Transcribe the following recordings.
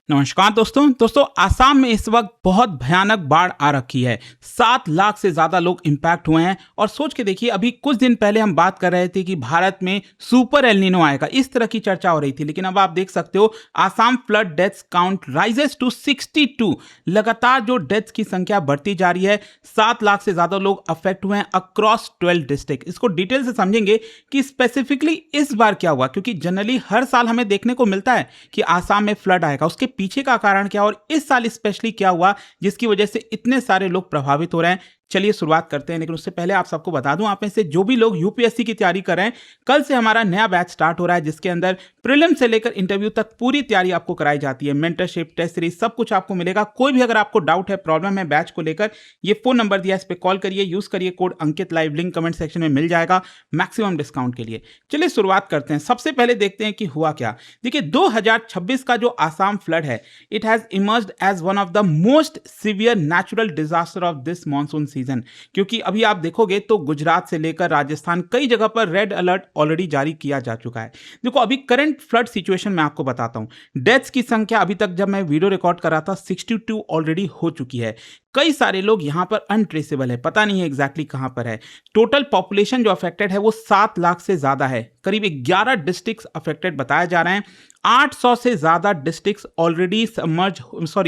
नमस्कार दोस्तों आसाम में इस वक्त बहुत भयानक बाढ़ आ रखी है। 7 लाख से ज्यादा लोग इंपैक्ट हुए हैं। और सोच के देखिए, अभी कुछ दिन पहले हम बात कर रहे थे कि भारत में सुपर एल नीनो आएगा, इस तरह की चर्चा हो रही थी। लेकिन अब आप देख सकते हो Assam flood deaths count rises to 62। लगातार जो डेथ्स की संख्या बढ़ती जा रही है। 7 लाख से ज्यादा लोग अफेक्ट हुए हैं अक्रॉस 12 डिस्ट्रिक्ट। इसको डिटेल से समझेंगे कि स्पेसिफिकली इस बार क्या हुआ, क्योंकि जनरली हर साल हमें देखने को मिलता है कि आसाम में फ्लड आएगा, उसके पीछे का कारण क्या और इस साल स्पेशली क्या हुआ जिसकी वजह से इतने सारे लोग प्रभावित हो रहे हैं। चलिए शुरुआत करते हैं। लेकिन उससे पहले आप सबको बता दूं, आप में से जो भी लोग यूपीएससी की तैयारी कर रहे हैं, कल से हमारा नया बैच स्टार्ट हो रहा है जिसके अंदर प्रीलिम से लेकर इंटरव्यू तक पूरी तैयारी आपको कराई जाती है। मेंटरशिप, टेस्ट सीरीज, सब कुछ आपको मिलेगा। कोई भी अगर आपको डाउट है, प्रॉब्लम है बैच को लेकर, ये फोन नंबर दिया है, इस पर कॉल करिए, यूज करिए कोड अंकित लाइव, लिंक कमेंट सेक्शन में मिल जाएगा मैक्सिमम डिस्काउंट के लिए। चलिए शुरुआत करते हैं। सबसे पहले देखते हैं कि हुआ क्या। देखिए 2026 का जो आसाम फ्लड है, it has emerged as one of the most severe natural disaster of this monsoon season. क्योंकि अभी आप देखोगे तो गुजरात से लेकर राजस्थान कई जगह पर रेड अलर्ट ऑलरेडी जारी किया जा चुका है। देखो अभी करंट फ्लड सिचुएशन में आपको बताता हूं। डेथ्स की संख्या अभी तक जब मैं वीडियो रिकॉर्ड कर रहा था 62 ऑलरेडी हो चुकी है। कई सारे लोग यहां पर अनट्रेसेबल है, पता नहीं है एग्जैक्टली कहां पर है। टोटल पॉपुलेशन जो अफेक्टेड है वो 7 लाख से ज्यादा है। करीब 11 डिस्ट्रिक्ट्स अफेक्टेड बताए जा रहे हैं। 800 से ज्यादा डिस्ट्रिक्ट्स ऑलरेडी सबमर्ज,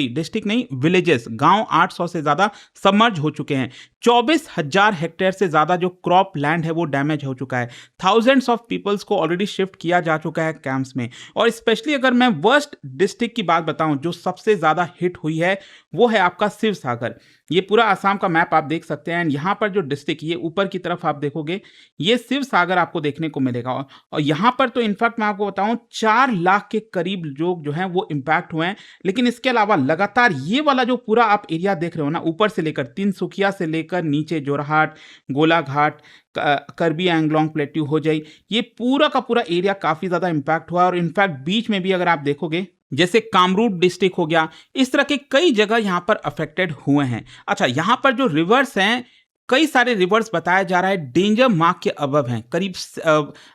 डिस्ट्रिक्ट नहीं, विलेजेस, गांव 800 से ज्यादा सबमर्ज हो चुके हैं। 24,000 हेक्टेयर से ज्यादा जो क्रॉप लैंड है वो डैमेज हो चुका है। थाउजेंड्स ऑफ पीपल्स को ऑलरेडी शिफ्ट किया जा चुका है कैंप्स में। और स्पेशली अगर मैं वर्स्ट डिस्ट्रिक्ट की बात बताऊं जो सबसे ज्यादा हिट हुई है, वो है आपका शिव सागर। ये पूरा आसाम का मैप आप देख सकते हैं। यहां पर जो डिस्ट्रिक्ट, ये ऊपर की तरफ आप देखोगे, ये शिव सागर आपको देखने को मिलेगा। और यहां पर तो इनफैक्ट मैं आपको बताऊं 4 लाख के करीब लोग जो हैं वो इंपैक्ट हुए हैं। लेकिन इसके अलावा लगातार ये वाला जो पूरा आप एरिया देख रहे हो ना, ऊपर से लेकर तिनसुकिया से लेकर नीचे जोरहाट, गोलाघाट, करबी एंगलोंग प्लेट्यू हो जाए, ये पूरा का पूरा एरिया काफी ज्यादा इंपैक्ट हुआ। और इनफैक्ट बीच में भी अगर आप देखोगे, जैसे कामरूप डिस्ट्रिक्ट हो गया, इस तरह के कई जगह यहां पर अफेक्टेड हुए हैं। अच्छा, यहां पर जो रिवर्स हैं, कई सारे रिवर्स बताया जा रहा है डेंजर मार्क के अबव हैं। करीब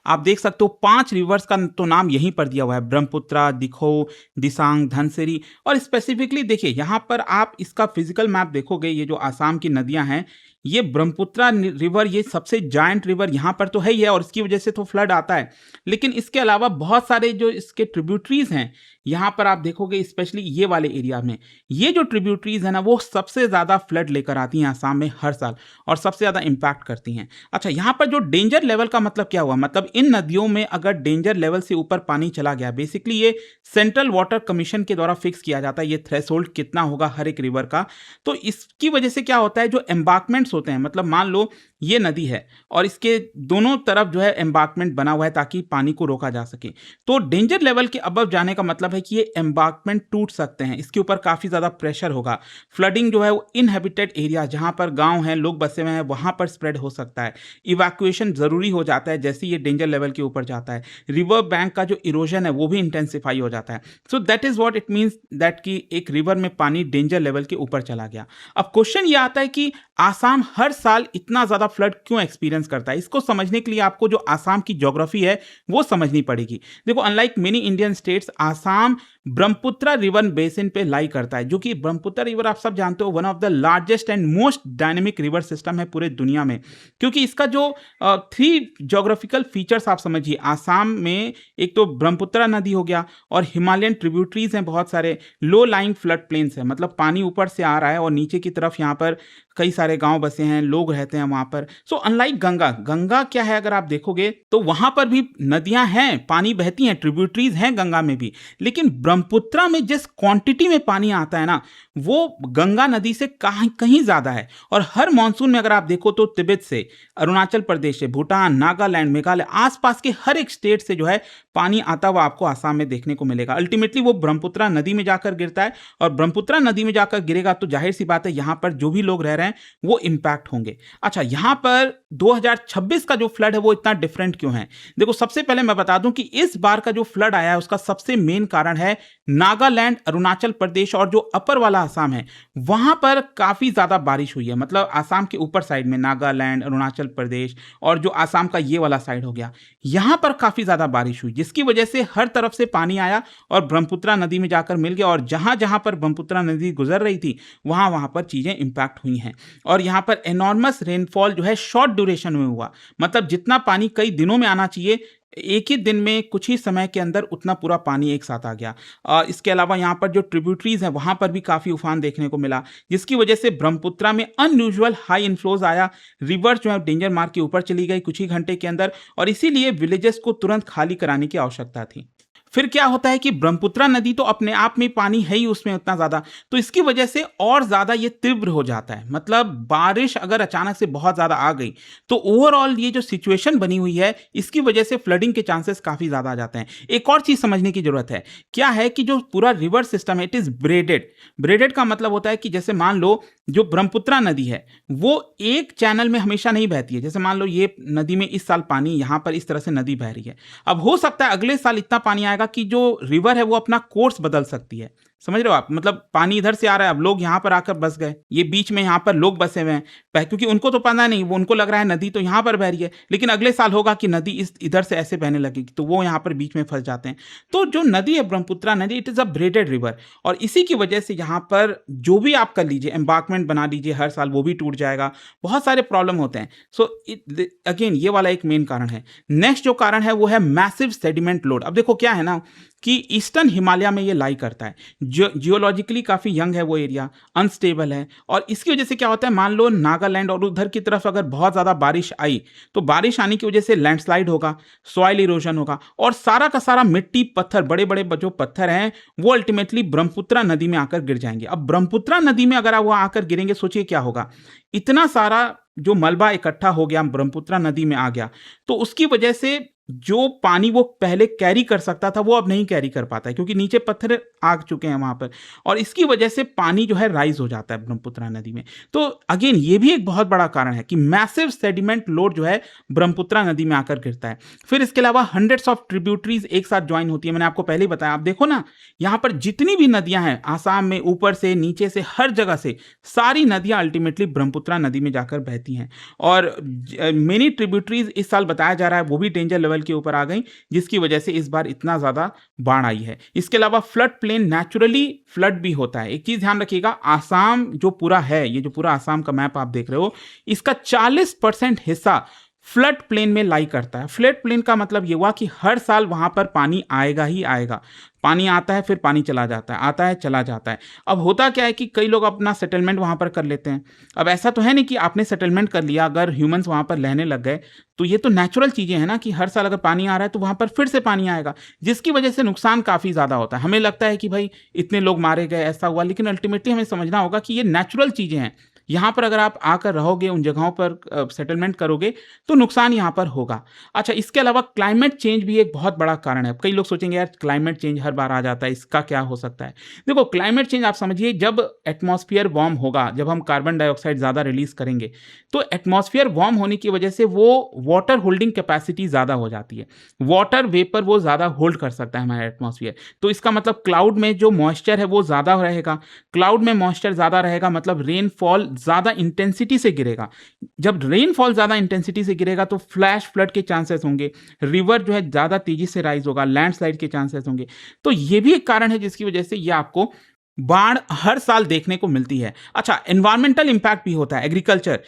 आप देख सकते हो 5 रिवर्स का तो नाम यहीं पर दिया हुआ है, ब्रह्मपुत्रा, दिखो, दिसांग, धनसिरी। और स्पेसिफिकली देखिए यहां पर आप इसका फिजिकल मैप देखोगे, ये जो आसाम की नदियां हैं, ये ब्रह्मपुत्रा रिवर, ये सबसे जायंट रिवर यहां पर तो है ही है और इसकी वजह से तो फ्लड आता है। लेकिन इसके अलावा बहुत सारे जो इसके ट्रिब्यूटरीज हैं, यहां पर आप देखोगे स्पेशली ये वाले एरिया में, ये जो ट्रिब्यूटरीज है ना, वो सबसे ज्यादा फ्लड लेकर आती हैं आसाम में हर साल और सबसे ज्यादा इंपैक्ट करती हैं। अच्छा, यहां पर जो डेंजर लेवल का मतलब क्या हुआ, मतलब इन नदियों में अगर डेंजर लेवल से ऊपर पानी चला गया, बेसिकली ये सेंट्रल वाटर कमीशन के द्वारा फिक्स किया जाता है, ये थ्रेशोल्ड कितना होगा हर एक रिवर का। तो इसकी वजह से क्या होता है, जो एम्बार्कमेंट्स होते हैं, मतलब मान लो ये नदी है और इसके दोनों तरफ जो है एम्बार्कमेंट बना हुआ है ताकि पानी को रोका जा सके, तो डेंजर लेवल के अबव जाने का मतलब है कि ये एम्बार्कमेंट टूट सकते हैं, इसके ऊपर काफी ज्यादा प्रेशर होगा। फ्लडिंग जो है वो इनहेबिटेड एरिया, जहां पर गांव हैं, लोग बसे हुए हैं, वहां पर स्प्रेड हो सकता है। इवैक्यूएशन जरूरी हो जाता है जैसे ये डेंजर लेवल के ऊपर जाता है। रिवर बैंक का जो इरोजन है वो भी इंटेंसिफाई हो जाता है। So that is what it means that कि एक रिवर में पानी डेंजर लेवल के ऊपर चला गया। अब क्वेश्चन ये आता है कि आसाम हर साल इतना ज्यादा फ्लड क्यों एक्सपीरियंस करता है। इसको समझने के लिए आपको जो आसाम की ज्योग्राफी है वो समझनी पड़ेगी। देखो, unlike many Indian states, Assam Brahmaputra river basin पे लाई करता है, जो कि ब्रह्मपुत्रा रिवर आप सब जानते हो one of the largest and most dynamic river system है पूरे दुनिया में। क्योंकि इसका जो 3 ज्योग्राफिकल फीचर्स आप समझिए, आसाम में एक तो ब्रह्मपुत्रा नदी हो गया और हिमालयन ट्रिब्यूटरीज हैं बहुत सारे, लो लाइंग फ्लड प्लेन्स है, मतलब पानी ऊपर से आ रहा है और नीचे की तरफ यहाँ पर कई सारे गांव बसे हैं, लोग रहते हैं वहां पर। सो अनलाइक गंगा क्या है, अगर आप देखोगे तो वहां पर भी नदियां हैं, पानी बहती हैं, ट्रिब्यूटरीज हैं गंगा में भी। लेकिन ब्रह्मपुत्रा में जिस क्वांटिटी में पानी आता है ना, वो गंगा नदी से कहीं ज्यादा है। और हर मानसून में अगर आप देखो तो तिब्बत से, अरुणाचल प्रदेश से, भूटान, नागालैंड, मेघालय, आसपास के हर एक स्टेट से जो है पानी आता हुआ आपको आसाम में देखने को मिलेगा। अल्टीमेटली वो ब्रह्मपुत्रा नदी में जाकर गिरता है और ब्रह्मपुत्रा नदी में जाकर गिरेगा तो जाहिर सी बात है यहां पर जो भी लोग रह रहे हैं वो इंपैक्ट होंगे। अच्छा, यहां पर 2026 का जो फ्लड है वो इतना डिफरेंट क्यों है? देखो, सबसे पहले मैं बता दूं कि इस बार का जो फ्लड आया है उसका सबसे मेन कारण है नागालैंड, अरुणाचल प्रदेश और जो अपर वाला असम है, वहां पर काफी ज्यादा बारिश हुई है। मतलब असम के ऊपर साइड में नागालैंड, अरुणाचल प्रदेश और जो असम का ये वाला साइड हो गया, यहां पर काफी ज्यादा बारिश हुई, जिसकी वजह से हर तरफ से पानी आया और ब्रह्मपुत्रा नदी में जाकर मिल गया। और जहां जहां पर ब्रह्मपुत्रा नदी गुजर रही थी वहां वहां पर चीजें इंपैक्ट हुई हैं। और यहां पर एनॉर्मस रेनफॉल जो है शॉर्ट ड्यूरेशन में हुआ। मतलब जितना पानी कई दिनों में आना चाहिए, एक ही दिन में कुछ ही समय के अंदर उतना पूरा पानी एक साथ आ गया। इसके अलावा यहाँ पर जो ट्रिब्यूटरीज हैं वहाँ पर भी काफ़ी उफान देखने को मिला, जिसकी वजह से ब्रह्मपुत्रा में अनयूजुअल हाई इनफ्लोज आया। रिवर जो है डेंजर मार्क के ऊपर चली गई कुछ ही घंटे के अंदर, और इसीलिए विलेजेस को तुरंत खाली कराने की आवश्यकता थी। फिर क्या होता है कि ब्रह्मपुत्रा नदी तो अपने आप में पानी है ही उसमें उतना ज़्यादा, तो इसकी वजह से और ज़्यादा ये तीव्र हो जाता है। मतलब बारिश अगर अचानक से बहुत ज़्यादा आ गई तो ओवरऑल ये जो सिचुएशन बनी हुई है इसकी वजह से फ्लडिंग के चांसेस काफ़ी ज़्यादा आ जाते हैं। एक और चीज़ समझने की ज़रूरत है, क्या है कि जो पूरा रिवर सिस्टम है इट इज़ ब्रेडेड। ब्रेडेड का मतलब होता है कि जैसे मान लो जो ब्रह्मपुत्रा नदी है वो एक चैनल में हमेशा नहीं बहती है। जैसे मान लो ये नदी में इस साल पानी यहाँ पर इस तरह से नदी बह रही है, अब हो सकता है अगले साल इतना पानी आएगा कि जो रिवर है वो अपना कोर्स बदल सकती है। समझ रहे हो आप? मतलब पानी इधर से आ रहा है, अब लोग यहाँ पर आकर बस गए, ये बीच में यहाँ पर लोग बसे हुए हैं, क्योंकि उनको तो पता नहीं, वो उनको लग रहा है नदी तो यहाँ पर बह रही है, लेकिन अगले साल होगा कि नदी इस इधर से ऐसे बहने लगेगी, तो वो यहाँ पर बीच में फंस जाते हैं। तो जो नदी है ब्रह्मपुत्रा नदी, it is a braided river, और इसी की वजह से यहाँ पर जो भी आप कर लीजिए, एम्बार्कमेंट बना लीजिए हर साल, वो भी टूट जाएगा, बहुत सारे प्रॉब्लम होते हैं। सो अगेन ये वाला एक मेन कारण है। नेक्स्ट जो कारण है वो है मैसिव सेडिमेंट लोड। अब देखो क्या है ना कि ईस्टर्न हिमालय में ये लाई करता है, जियोलॉजिकली काफ़ी यंग है वो एरिया, अनस्टेबल है, और इसकी वजह से क्या होता है, मान लो नागालैंड और उधर की तरफ अगर बहुत ज़्यादा बारिश आई तो बारिश आने की वजह से लैंडस्लाइड होगा, सॉइल इरोजन होगा, और सारा का सारा मिट्टी पत्थर, बड़े बड़े जो पत्थर हैं वो अल्टीमेटली ब्रह्मपुत्रा नदी में आकर गिर जाएंगे। अब ब्रह्मपुत्रा नदी में अगर वो आकर गिरेंगे, सोचिए क्या होगा, इतना सारा जो मलबा इकट्ठा हो गया ब्रह्मपुत्रा नदी में आ गया, तो उसकी वजह से जो पानी वो पहले कैरी कर सकता था वो अब नहीं कैरी कर पाता है, क्योंकि नीचे पत्थर आ चुके हैं वहां पर, और इसकी वजह से पानी जो है राइज हो जाता है ब्रह्मपुत्रा नदी में। तो अगेन ये भी एक बहुत बड़ा कारण है कि मैसिव सेडिमेंट लोड जो है ब्रह्मपुत्रा नदी में आकर गिरता है। फिर इसके अलावा हंड्रेड्स ऑफ ट्रिब्यूटरीज एक साथ ज्वाइन होती है, मैंने आपको पहले ही बताया। आप देखो ना, यहाँ पर जितनी भी नदियां हैं आसाम में, ऊपर से नीचे से हर जगह से, सारी नदियां अल्टीमेटली ब्रह्मपुत्रा नदी में जाकर बहती हैं, और मेनी ट्रिब्यूटरीज इस साल बताया जा रहा है वो भी डेंजर लेवल के ऊपर आ गई, जिसकी वजह से इस बार इतना ज्यादा बाढ़ आई है। इसके अलावा फ्लड प्लेन नेचुरली फ्लड भी होता है। एक चीज ध्यान रखिएगा, आसाम जो पूरा है, ये जो पूरा आसाम का मैप आप देख रहे हो, इसका 40% हिस्सा फ्लड प्लेन में लाई करता है। फ्लड प्लेन का मतलब ये हुआ कि हर साल वहां पर पानी आएगा ही आएगा, पानी आता है फिर पानी चला जाता है, आता है चला जाता है। अब होता क्या है कि कई लोग अपना सेटलमेंट वहां पर कर लेते हैं। अब ऐसा तो है नहीं कि आपने सेटलमेंट कर लिया, अगर ह्यूमंस वहां पर रहने लग गए तो ये तो नेचुरल चीजें हैं ना कि हर साल अगर पानी आ रहा है तो वहां पर फिर से पानी आएगा, जिसकी वजह से नुकसान काफी ज्यादा होता है। हमें लगता है कि भाई इतने लोग मारे गए, ऐसा हुआ, लेकिन अल्टीमेटली हमें समझना होगा कि ये नेचुरल चीजें हैं। यहाँ पर अगर आप आकर रहोगे, उन जगहों पर सेटलमेंट करोगे तो नुकसान यहाँ पर होगा। अच्छा, इसके अलावा क्लाइमेट चेंज भी एक बहुत बड़ा कारण है। कई लोग सोचेंगे यार क्लाइमेट चेंज हर बार आ जाता है, इसका क्या हो सकता है? देखो, क्लाइमेट चेंज आप समझिए, जब एटमॉस्फेयर वार्म होगा, जब हम कार्बन डाइऑक्साइड ज़्यादा रिलीज करेंगे तो एटमॉस्फेयर वार्म होने की वजह से वो वाटर होल्डिंग कैपेसिटी ज़्यादा हो जाती है, वाटर वेपर वो ज़्यादा होल्ड कर सकता है हमारा एटमॉस्फेयर। तो इसका मतलब क्लाउड में जो मॉइस्चर है वो ज़्यादा रहेगा, क्लाउड में मॉइस्चर ज़्यादा रहेगा मतलब रेनफॉल ज़्यादा इंटेंसिटी से गिरेगा। जब रेनफॉल ज़्यादा इंटेंसिटी से गिरेगा तो फ्लैश फ्लड के चांसेस होंगे, रिवर जो है ज़्यादा तेजी से राइज होगा, लैंडस्लाइड के चांसेस होंगे। तो ये भी एक कारण है जिसकी वजह से ये आपको बाढ़ हर साल देखने को मिलती है। अच्छा, एनवायरमेंटल इंपैक्ट भी होता है। Agriculture,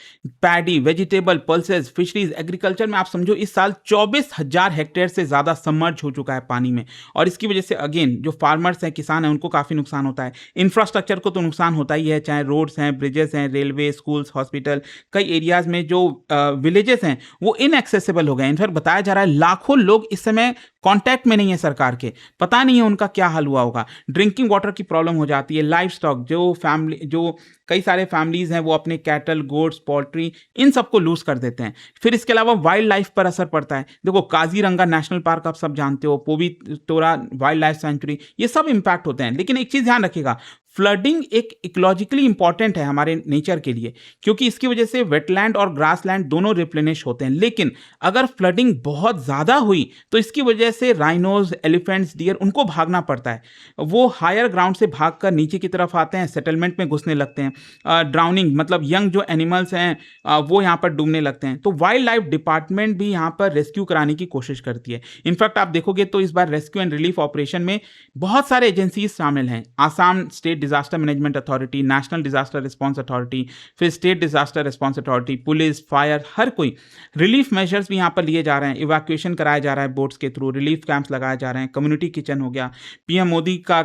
paddy, vegetable, pulses, fisheries, agriculture में आप समझो इस साल 24,000 हेक्टेयर से ज़्यादा सबमर्ज हो चुका है पानी में, और इसकी वजह से अगेन जो फार्मर्स हैं, किसान हैं, उनको काफ़ी नुकसान होता है। इंफ्रास्ट्रक्चर को तो नुकसान होता ही है, चाहे रोड्स हैं, ब्रिजेस हैं, रेलवे, स्कूल्स, हॉस्पिटल। कई एरियाज़ में जो विलेजेस हैं वो इनएक्सेसिबल हो गए। इनफैक्ट बताया जा रहा है लाखों लोग इस समय कॉन्टैक्ट में नहीं है सरकार के, पता नहीं है उनका क्या हाल हुआ होगा। ड्रिंकिंग वाटर की प्रॉब्लम हो जाती है। लाइफ स्टॉक, जो कई सारे फैमिलीज हैं वो अपने कैटल, गोट्स, पोल्ट्री, इन सबको लूज कर देते हैं। फिर इसके अलावा वाइल्ड लाइफ पर असर पड़ता है। देखो, काजीरंगा नेशनल पार्क आप सब जानते हो, पोवी तोरा वाइल्ड लाइफ सेंचुरी, ये सब इंपैक्ट होते हैं। लेकिन एक चीज ध्यान रखिएगा, फ्लडिंग एक इकोलॉजिकली इंपॉर्टेंट है हमारे नेचर के लिए, क्योंकि इसकी वजह से वेटलैंड और ग्रासलैंड दोनों रिप्लेनिश होते हैं। लेकिन अगर फ्लडिंग बहुत ज़्यादा हुई तो इसकी वजह से राइनोज, एलिफेंट्स, डियर उनको भागना पड़ता है। वो हायर ग्राउंड से भागकर नीचे की तरफ आते हैं, सेटलमेंट में घुसने लगते हैं। ड्राउनिंग मतलब यंग जो एनिमल्स हैं वो यहाँ पर डूबने लगते हैं। तो वाइल्ड लाइफ डिपार्टमेंट भी यहाँ पर रेस्क्यू कराने की कोशिश करती है। इनफैक्ट आप देखोगे तो इस बार रेस्क्यू एंड रिलीफ ऑपरेशन में बहुत सारे एजेंसीज शामिल हैं। Assam state disaster management authority, national disaster response authority, फिर state disaster response authority, police, fire, हर कोई। रिलीफ मेजर्स भी यहाँ पर लिए जा रहे हैं, इवैक्यूएशन कराया जा रहा है बोट्स के थ्रू, रिलीफ कैंप्स लगाए जा रहे हैं, कम्युनिटी किचन हो गया। पीएम मोदी का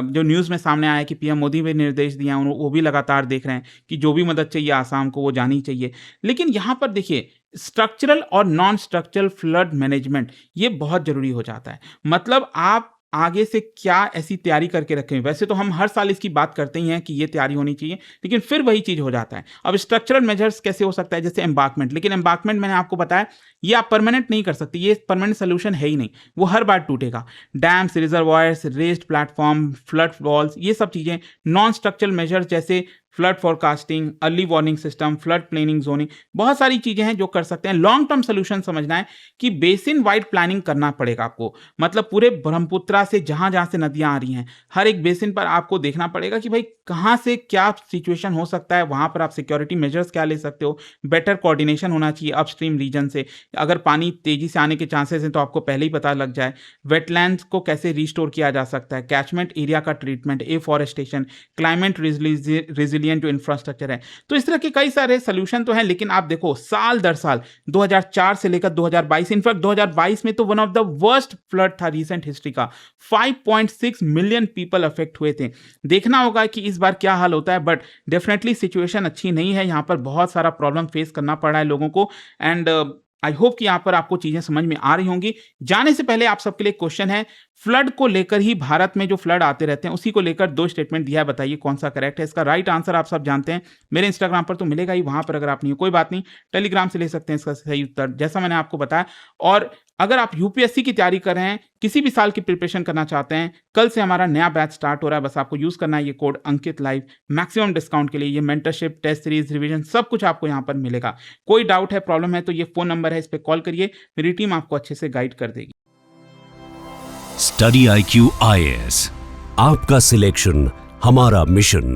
जो न्यूज़ में सामने आया कि पीएम मोदी भी निर्देश दिए हैं, वो भी लगातार देख रहे हैं कि जो भी मदद चाहिए आसाम को वो जानी चाहिए। लेकिन यहाँ पर देखिए, स्ट्रक्चरल और नॉन स्ट्रक्चरल फ्लड मैनेजमेंट ये बहुत जरूरी हो जाता है। मतलब आप आगे से क्या ऐसी तैयारी करके रखें। वैसे तो हम हर साल इसकी बात करते ही हैं कि ये तैयारी होनी चाहिए, लेकिन फिर वही चीज हो जाता है। अब स्ट्रक्चरल मेजर्स कैसे हो सकता है, जैसे एम्बार्कमेंट। लेकिन एम्बार्कमेंट मैंने आपको बताया ये आप परमानेंट नहीं कर सकते, ये परमानेंट सोल्यूशन है ही नहीं, वो हर बार टूटेगा। Dams, reservoirs, raised platform, flood walls, ये सब चीजें नॉन स्ट्रक्चरल मेजर्स जैसे flood forecasting, early warning system, flood planning, zoning, बहुत सारी चीजें हैं जो कर सकते हैं। लॉन्ग टर्म सोल्यूशन समझना है कि बेसिन वाइड प्लानिंग करना पड़ेगा आपको। मतलब पूरे ब्रह्मपुत्रा से जहां जहां से नदियां आ रही हैं, हर एक बेसिन पर आपको देखना पड़ेगा कि भाई कहां से क्या सिचुएशन हो सकता है, वहां पर आप सिक्योरिटी मेजर्स क्या ले सकते हो। बेटर कोऑर्डिनेशन होना चाहिए अपस्ट्रीम रीजन से। अगर पानी तेजी से आने के चांसेस हैं तो आपको पहले ही पता लग जाए। वेटलैंड्स को कैसे रिस्टोर किया जा सकता है, कैचमेंट एरिया का ट्रीटमेंट, एफॉरेस्टेशन, क्लाइमेट रेजिलिएंट जो इंफ्रास्ट्रक्चर है। तो इस तरह के कई सारे सोल्यूशन तो हैं। लेकिन आप देखो साल दर साल 2004 से लेकर 2022, इनफैक्ट 2022 में तो one of the worst flood था रीसेंट हिस्ट्री का। 5.6 मिलियन पीपल अफेक्ट हुए थे। देखना होगा कि इस बार क्या हाल होता है, बट डेफिनेटली सिचुएशन अच्छी नहीं है। यहाँ पर बहुत सारा प्रॉब्लम फेस करना पड़ रहा है लोगों को। एंड आई होप कि यहाँ पर आपको चीजें समझ में आ रही होंगी। जाने से पहले आप सबके लिए क्वेश्चन है, फ्लड को लेकर ही भारत में जो फ्लड आते रहते हैं उसी को लेकर 2 स्टेटमेंट दिया है, बताइए कौन सा करेक्ट है। इसका राइट आंसर आप सब जानते हैं, मेरे इंस्टाग्राम पर तो मिलेगा ही, वहां पर अगर आप नहीं हो कोई बात नहीं, टेलीग्राम से ले सकते हैं इसका सही उत्तर, जैसा मैंने आपको बताया। और अगर आप यूपीएससी की तैयारी कर रहे हैं, किसी भी साल की प्रिपरेशन करना चाहते हैं, कल से हमारा नया बैच स्टार्ट हो रहा है। बस आपको यूज करना है ये कोड अंकित लाइव, मैक्सिमम डिस्काउंट के लिए। ये मेंटरशिप, टेस्ट सीरीज, रिवीजन सब कुछ आपको यहाँ पर मिलेगा। कोई डाउट है, प्रॉब्लम है तो ये फोन नंबर है, इस पर कॉल करिए, मेरी टीम आपको अच्छे से गाइड कर देगी। स्टडी IQ IAS, आपका सिलेक्शन हमारा मिशन।